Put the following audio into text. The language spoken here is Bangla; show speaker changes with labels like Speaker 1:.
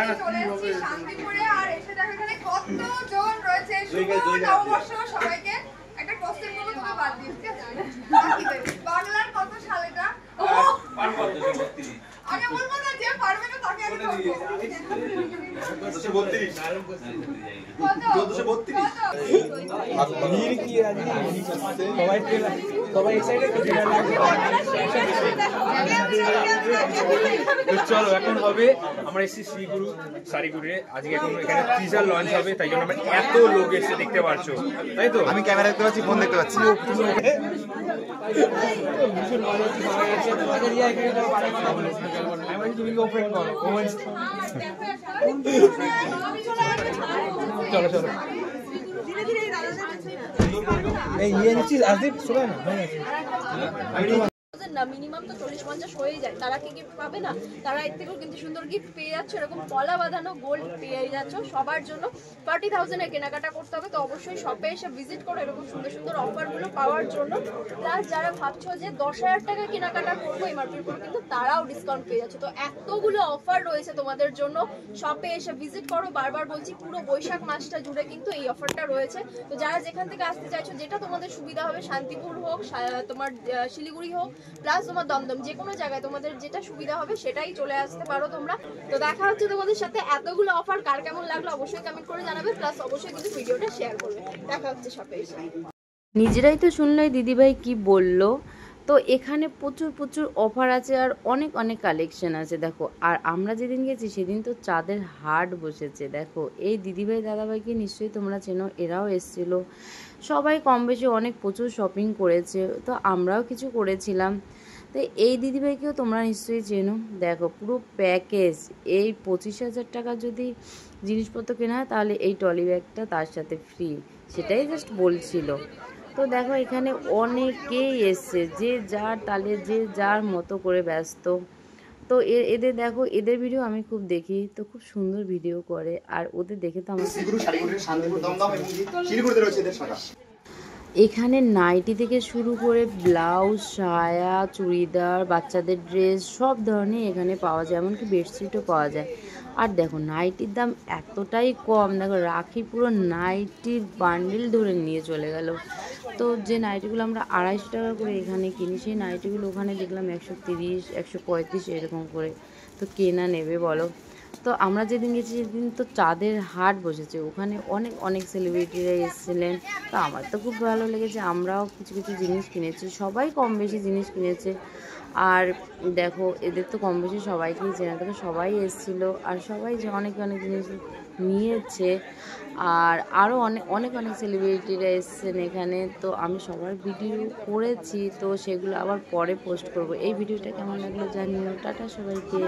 Speaker 1: আজকে চলে এসেছি শান্তিপুরে আর এসে দেখো এখানে কতজন রয়েছে। শুভ নববর্ষ সবাইকে। একটা কোশ্চেন বলো তোকে বাদ দিই, ঠিক আছে? বাংলার কত সাল এটা? আগে বলবো না, যে পারবে না তাকে আগে বলবো। 1432
Speaker 2: সবাই এক্সাইটেড। চলো এখন হবে আমরা এসেছি শ্রীগুরু সারিগুড়ে। আজকে এখন এখানে টিজার লঞ্চ হবে, তাই জন্য আমরা এত লোক এসে দেখতে পাচ্ছো, তাই তো?
Speaker 3: আমি ক্যামেরা দেখতে পাচ্ছি, ফোন দেখতে পাচ্ছি।
Speaker 2: চলো চলো এই ইয়ে নিচ্ছিস আসতে শোনা না
Speaker 4: না, মিনিমাম তো 40-50 হয়ে যায়। তারা কি গিফট পাবে না? তারা এর থেকেও কিন্তু সুন্দর গিফট পেয়ে যাচ্ছে। এরকম পলা বাঁধানো গোল্ড পেয়ে যাচ্ছ সবার জন্য। 40,000 এর কেনাকাটা করতে হবে, তো অবশ্যই শপে এসে ভিজিট করো এরকম সুন্দর সুন্দর অফারগুলো পাওয়ার জন্য। প্লাস যারা ভাবছো যে 10,000 টাকা কেনাকাটা করবো এমআরপির উপর, কিন্তু তারাও ডিসকাউন্ট পেয়ে যাচ্ছে। তো এতগুলো অফার রয়েছে তোমাদের জন্য, শপে এসে ভিজিট করো। বারবার বলছি, পুরো বৈশাখ মাসটা জুড়ে কিন্তু এই অফারটা রয়েছে। তো যারা যেখান থেকে আসতে চাইছো, যেটা তোমাদের সুবিধা হবে, শান্তিপুর হোক, তোমার শিলিগুড়ি হোক, প্লাস তোমার দমদম, যে কোনো জায়গায় তোমাদের যেটা সুবিধা হবে সেটাই চলে আসতে পারো তোমরা। তো দেখা হচ্ছে তোমাদের সাথে। এতগুলো অফার কার কেমন লাগলো অবশ্যই কমেন্ট করে জানাবে, প্লাস অবশ্যই কিন্তু ভিডিওটা শেয়ার করবে। দেখা হচ্ছে শপে এসে।
Speaker 5: নিজেরাই তো শুনলে দিদিভাই কি বলল। তো এখানে প্রচুর প্রচুর অফার আছে আর অনেক অনেক কালেকশন আছে দেখো। আর আমরা যেদিন গেছি সেদিন তো চাঁদের হাট বসেছে দেখো। এই দিদিভাই দাদাভাইকে নিশ্চয়ই তোমরা চেনো, এরাও এসেছিলো। সবাই কম বেশি অনেক প্রচুর শপিং করেছে, তো আমরাও কিছু করেছিলাম। তো এই দিদিভাইকেও তোমরা নিশ্চয়ই চেনো। দেখো পুরো প্যাকেজ, এই 25,000 টাকা যদি জিনিসপত্র কেনা হয় তাহলে এই ট্রলি ব্যাগটা তার সাথে ফ্রি, সেটাই জাস্ট বলছিল। তো দেখো এখানে অনেকেই এসছে, যে যার তালে যে যার মতো করে ব্যস্ত। তো এদের দেখো, এদের ভিডিও আমি খুব দেখি, তো খুব সুন্দর ভিডিও করে। আর ওদের দেখে তো আমার এখানে নাইটি থেকে শুরু করে ব্লাউজ, সায়া, চুড়িদার, বাচ্চাদের ড্রেস সব ধরনের এখানে পাওয়া যায়, এমনকি বেডশিটও পাওয়া যায়। আর দেখো নাইটির দাম এতটাই কম, দেখো রাখি পুরো নাইটির বান্ডেল ধরে নিয়ে চলে গেল। তো যে নাইটিগুলো আমরা 250 টাকা করে এখানে কিনি, সেই নাইটিগুলো ওখানে দেখলাম 130, 135 এরকম করে। তো কেনা নেবে বলো। তো আমরা যেদিন গেছি সেদিন তো চাঁদের হাট বসেছে, ওখানে অনেক অনেক সেলিব্রিটিরা এসেছিলেন। তো আমার তো খুব ভালো লেগেছে, আমরাও কিছু কিছু জিনিস কিনেছি, সবাই কম বেশি জিনিস কিনেছে। আর দেখো এদের তো কম বেশি সবাইকেই চেনা, দেখো সবাই এসেছিলো আর সবাই যে অনেক অনেক জিনিস নিয়েছে। আর আরও অনেক অনেক অনেক সেলিব্রিটিরা এসেছেন এখানে। তো আমি সবার ভিডিও করেছি, তো সেগুলো আবার পরে পোস্ট করব। এই ভিডিওটা কেমন লাগলো জানিও। টাটা সবাইকে।